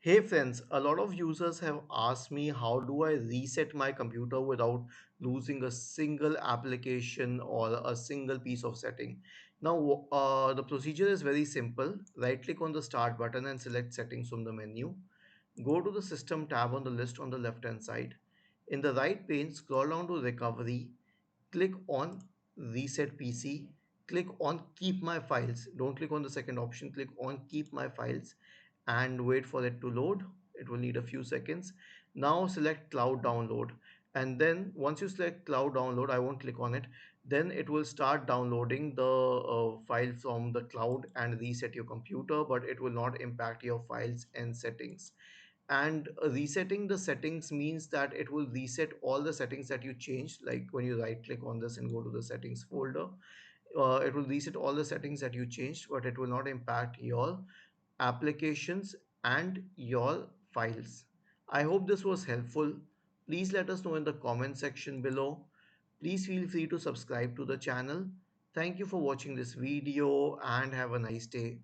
Hey friends, a lot of users have asked me how do I reset my computer without losing a single application or a single piece of setting. Now, the procedure is very simple. Right click on the start button and select settings from the menu. Go to the system tab on the list on the left hand side. In the right pane, scroll down to recovery, click on reset PC, click on keep my files. Don't click on the second option, click on keep my files and wait for it to load. It will need a few seconds. Now select cloud download, and then once you select cloud download, I won't click on it, then it will start downloading the file from the cloud and reset your computer, but it will not impact your files and settings. And resetting the settings means that it will reset all the settings that you changed, like when you right click on this and go to the settings folder, it will reset all the settings that you changed, but it will not impact your applications and your files. I hope this was helpful. Please let us know in the comment section below. Please feel free to subscribe to the channel. Thank you for watching this video and have a nice day.